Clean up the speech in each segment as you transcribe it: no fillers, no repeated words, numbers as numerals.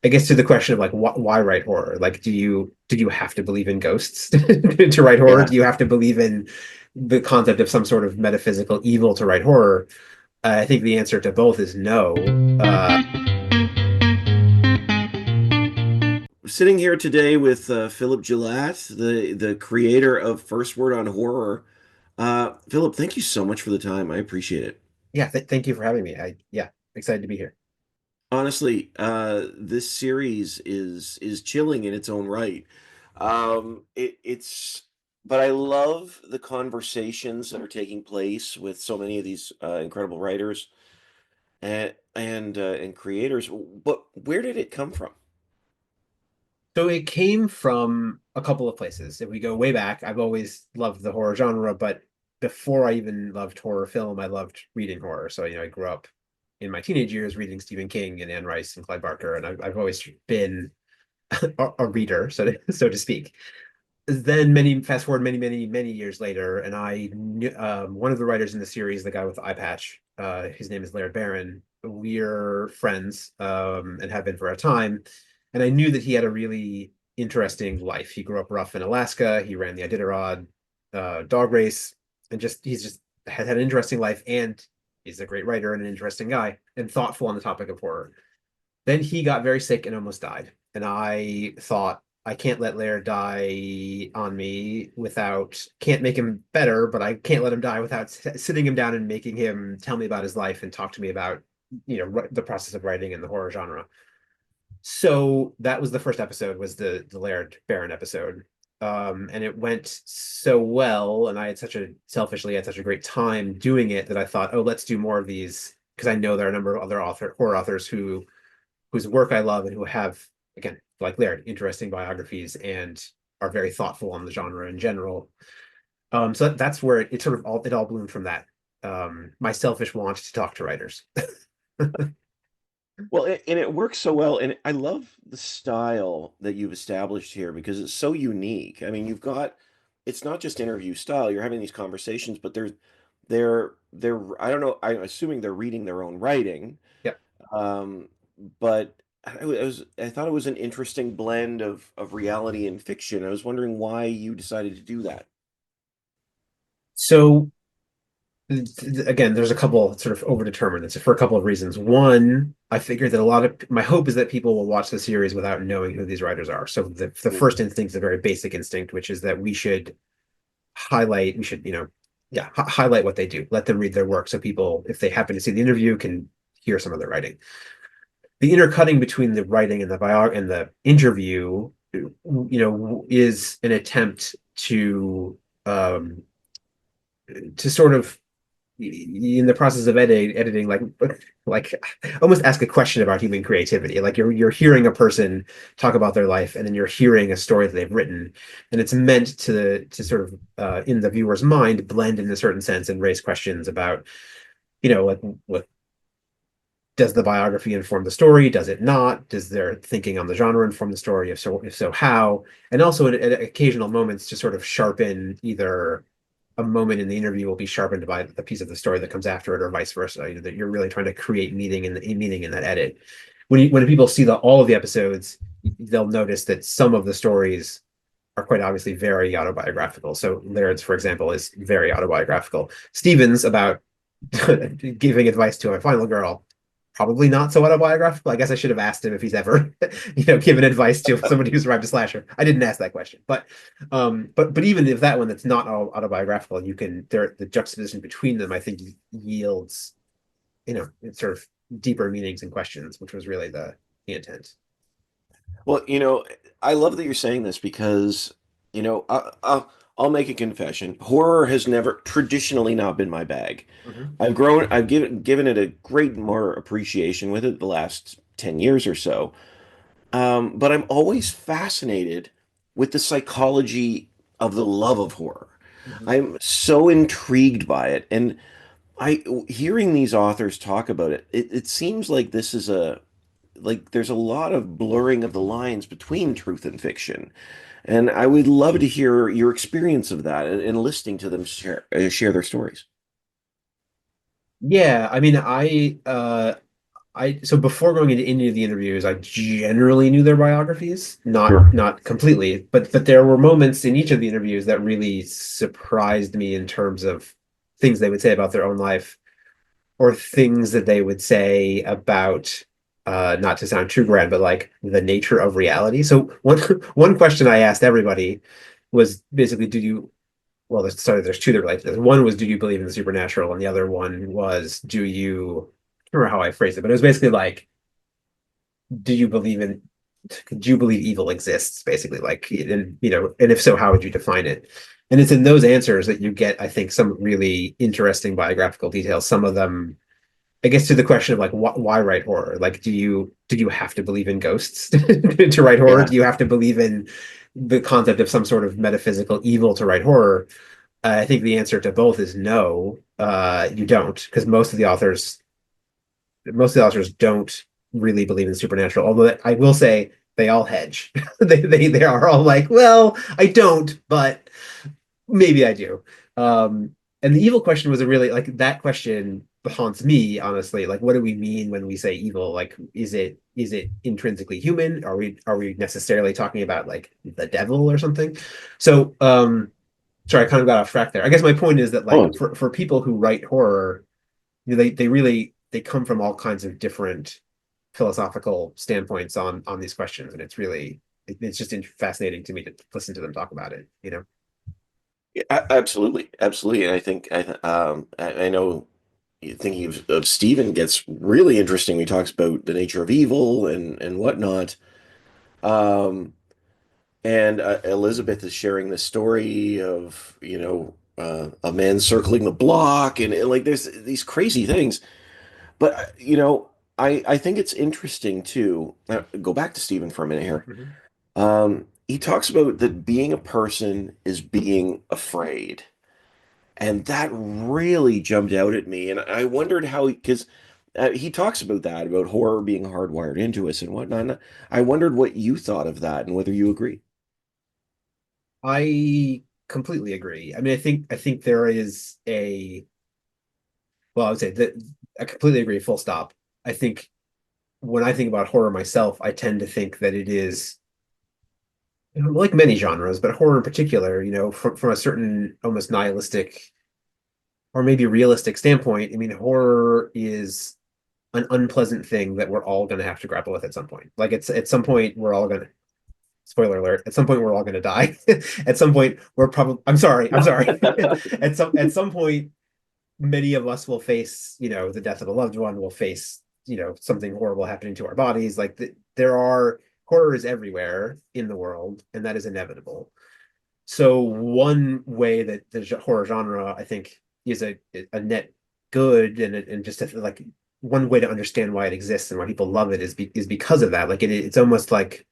I guess to the question of like why write horror? Like, do you have to believe in ghosts to write horror? Yeah. Do you have to believe in the concept of some sort of metaphysical evil to write horror? I think the answer to both is no. Sitting here today with Philip Gelatt, the creator of First Word on Horror. Philip, thank you so much for the time. I appreciate it. Yeah, thank you for having me. Yeah, excited to be here. Honestly, this series is chilling in its own right. It's but I love the conversations that are taking place with so many of these incredible writers and creators. But where did it come from? So it came from a couple of places. If we go way back, I've always loved the horror genre, but before I even loved horror film, I loved reading horror. So, I grew up in my teenage years reading Stephen King and Anne Rice and Clive Barker, and I've always been a reader, so to speak. Then fast forward many years later, and I knew one of the writers in the series, the guy with the eye patch, his name is Laird Barron. We're friends, and have been for a time, and I knew that he had a really interesting life. He grew up rough in Alaska. He ran the Iditarod dog race, and he's just had an interesting life, and he's a great writer and an interesting guy and thoughtful on the topic of horror. Then he got very sick and almost died. And I thought, I can't let Laird die on me can't make him better, but I can't let him die without sitting him down and making him tell me about his life and talk to me about, the process of writing in the horror genre. So that was the first episode, was the Laird Baron episode. And it went so well, and I had selfishly had such a great time doing it that I thought, oh, let's do more of these because I know there are a number of other horror authors whose work I love and who have, again, like Laird, interesting biographies and are very thoughtful on the genre in general. So that's where it sort of all bloomed from that. My selfish want to talk to writers. Well, and it works so well, and I love the style that you've established here because it's so unique. I mean, it's not just interview style. You're having these conversations, but they're I don't know. I'm assuming they're reading their own writing, Yeah. um, but I thought it was an interesting blend of reality and fiction. I was wondering why you decided to do that. So again, there's a couple sort of overdeterminants for a couple of reasons. One, I figured that my hope is that people will watch the series without knowing who these writers are. So the Mm. first instinct is a very basic instinct, which is that we should, yeah, highlight what they do, let them read their work. So people, if they happen to see the interview, can hear some of their writing. The intercutting between the writing and the interview, is an attempt um, to sort of in the process of editing, like almost ask a question about human creativity. Like you're hearing a person talk about their life, and then you're hearing a story that they've written, and it's meant to sort of in the viewer's mind blend in a certain sense and raise questions about, like what does the biography inform the story? Does it not? Does their thinking on the genre inform the story? If so, how? And also at occasional moments to sort of sharpen either a moment in the interview will be sharpened by the piece of the story that comes after it, or vice versa. That you're really trying to create meaning in that edit. When people see all of the episodes, they'll notice that some of the stories are quite obviously very autobiographical. So Laird's, for example, is very autobiographical. Stevens about giving advice to a final girl, probably not so autobiographical. I guess I should have asked him if he's ever, given advice to somebody who's survived a slasher. I didn't ask that question, but even if that one that's not all autobiographical, the juxtaposition between them, I think, yields, it's sort of deeper meanings and questions, which was really the intent. Well, I love that you're saying this because, I'll make a confession. Horror has never traditionally not been my bag. Mhm. I've given it a great more appreciation with it the last 10 years or so. But I'm always fascinated with the psychology of the love of horror. Mhm. I'm so intrigued by it. And hearing these authors talk about it seems like there's a lot of blurring of the lines between truth and fiction. And I would love to hear your experience of that and listening to them share their stories. Yeah, I mean, so before going into any of the interviews, I generally knew their biographies, not Sure. not completely, but there were moments in each of the interviews that really surprised me in terms of things they would say about their own life or things that they would say about not to sound too grand, but like the nature of reality. So one question I asked everybody was basically, do you well, there's two that relate to this. One was, do you believe in the supernatural? And the other one was, do you I don't remember how I phrased it, but it was basically like, do you believe in do you believe evil exists, basically, like, and and if so, how would you define it? And it's in those answers that you get, I think, some really interesting biographical details. Some of them, I guess, to the question of like, why write horror? Like, do you have to believe in ghosts to write horror? Yeah. Do you have to believe in the concept of some sort of metaphysical evil to write horror? I think the answer to both is no. You don't, because most of the authors don't really believe in supernatural. Although I will say they all hedge. They are all like, well, I don't, but maybe I do. And the evil question was a really like that question haunts me, honestly. Like, what do we mean when we say evil? Like, is it intrinsically human? Are we necessarily talking about like the devil or something? So sorry, I kind of got off track there. I guess my point is that Oh, like for people who write horror, they really they come from all kinds of different philosophical standpoints on these questions, and it's just fascinating to me to listen to them talk about it. yeah, absolutely, absolutely. And I think I know thinking of Stephen gets really interesting. He talks about the nature of evil and whatnot. Um, and Elizabeth is sharing the story of, a man circling the block and like there's these crazy things. But I think it's interesting too. Go back to Stephen for a minute here. Mhm. He talks about that being a person is being afraid. And that really jumped out at me. And I wondered how, because he talks about that, about horror being hardwired into us and whatnot. And I wondered what you thought of that and whether you agree. I completely agree. I mean, I think there is I would say that I completely agree, full stop. I think when I think about horror myself, I tend to think that it is, like many genres, but horror in particular, from a certain almost nihilistic or maybe realistic standpoint. I mean, horror is an unpleasant thing that we're all going to have to grapple with at some point. Like, it's at some point we're all going to, spoiler alert, at some point we're all going to die. At some point we're probably, I'm sorry. At some point many of us will face, the death of a loved one, will face, something horrible happening to our bodies. Like, there are horror is everywhere in the world, and that is inevitable. So one way that the horror genre, I think, is a net good, and just like one way to understand why it exists and why people love it is because of that. Like, it's almost like,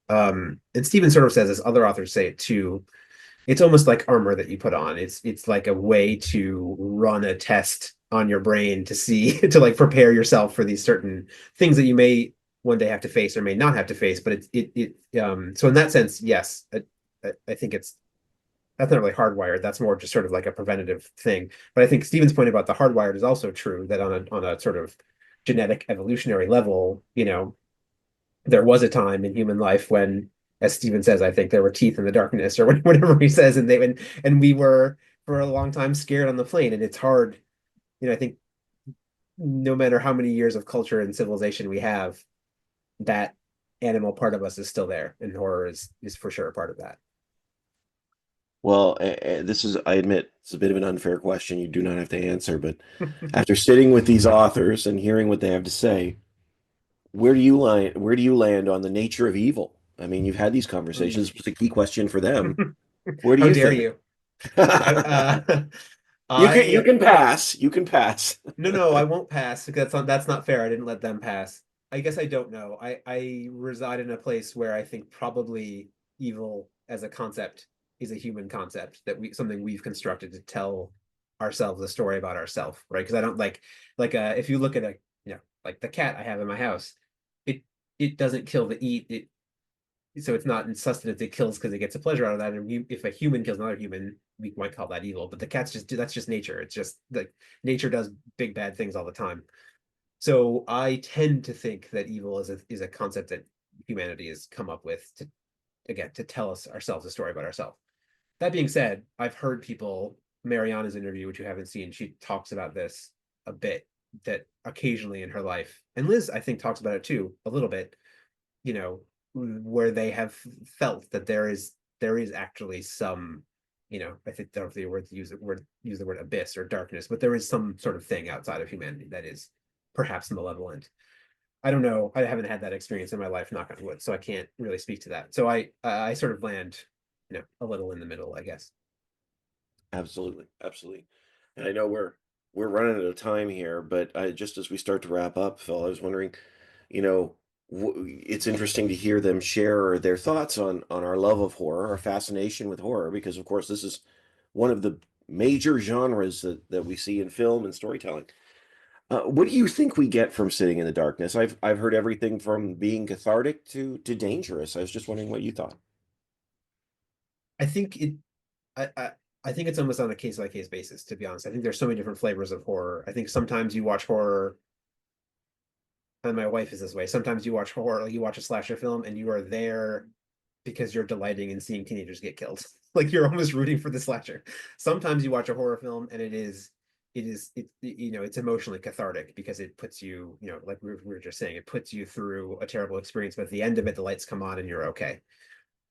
and Steven sort of says this, other authors say it too, it's almost like armor that you put on. It's like a way to run a test on your brain to see to like prepare yourself for these certain things that you may one day have to face or may not have to face. But so in that sense, yes, I think that's not really hardwired. That's more just sort of like a preventative thing. But I think Stephen's point about the hardwired is also true, that on a sort of genetic evolutionary level, there was a time in human life when, as Stephen says, I think there were teeth in the darkness or whatever he says, and we were for a long time scared on the plane, and it's hard. I think no matter how many years of culture and civilization we have, that animal part of us is still there, and horror is for sure a part of that. Well, this is, I admit, it's a bit of an unfair question. You do not have to answer, but after sitting with these authors and hearing what they have to say, where do you land on the nature of evil? I mean, you've had these conversations. It's a key question for them. Where do How you dare think? you? You I can pass. You can pass. No, I won't pass because that's not fair. I didn't let them pass. I guess I don't know. I reside in a place where I think probably evil as a concept is a human concept, that we something we've constructed to tell ourselves a story about ourselves, right? Because I don't like if you look at like the cat I have in my house, it it doesn't kill to eat. So it's not in sustenance, it kills because it gets a pleasure out of that. And if a human kills another human, we might call that evil. But the cat's just that's just nature. It's just like nature does big bad things all the time. So I tend to think that evil is a concept that humanity has come up with to, again, to tell us ourselves a story about ourselves. That being said, I've heard people, Mariana's interview, which you haven't seen, she talks about this a bit, that occasionally in her life, and Liz, I think, talks about it too, a little bit, you know, where they have felt that there is actually some, I think don't know if the word use the word abyss or darkness, but there is some sort of thing outside of humanity that is perhaps malevolent. I don't know. I haven't had that experience in my life, knock on wood, so I can't really speak to that. So I sort of land, a little in the middle, I guess. Absolutely, absolutely. And I know we're running out of time here, but just as we start to wrap up, Phil, I was wondering, you know, it's interesting to hear them share their thoughts on our love of horror, our fascination with horror, because of course this is one of the major genres that we see in film and storytelling. What do you think we get from sitting in the darkness? I've heard everything from being cathartic to dangerous. I was just wondering what you thought. I think it I I think it's almost on a case by case basis, to be honest. I think there's so many different flavors of horror. I think sometimes you watch horror, and my wife is this way. Sometimes you watch horror, like you watch a slasher film, and you are there because you're delighting in seeing teenagers get killed. Like you're almost rooting for the slasher. Sometimes you watch a horror film, and it's emotionally cathartic because it puts you, like we were just saying, it puts you through a terrible experience, but at the end of it, the lights come on and you're okay.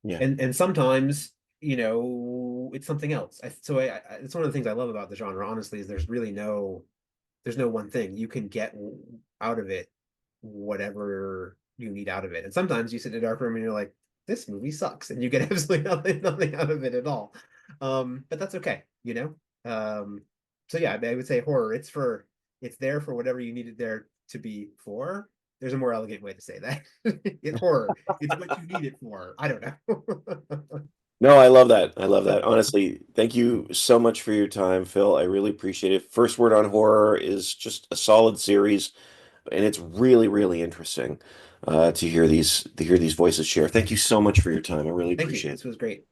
Yeah. And sometimes, it's something else. It's one of the things I love about the genre, honestly, is there's no one thing. You can get out of it whatever you need out of it. And sometimes you sit in a dark room and you're like, this movie sucks, and you get absolutely nothing out of it at all. But that's okay, you know. So yeah, I would say horror. It's there for whatever you need it there to be for. There's a more elegant way to say that. It's horror. It's what you need it for. I don't know. No, I love that. I love that. Honestly, thank you so much for your time, Phil. I really appreciate it. First Word on Horror is just a solid series, and it's really, really interesting to hear these voices share. Thank you so much for your time. I really Thank you. appreciate This it. was great.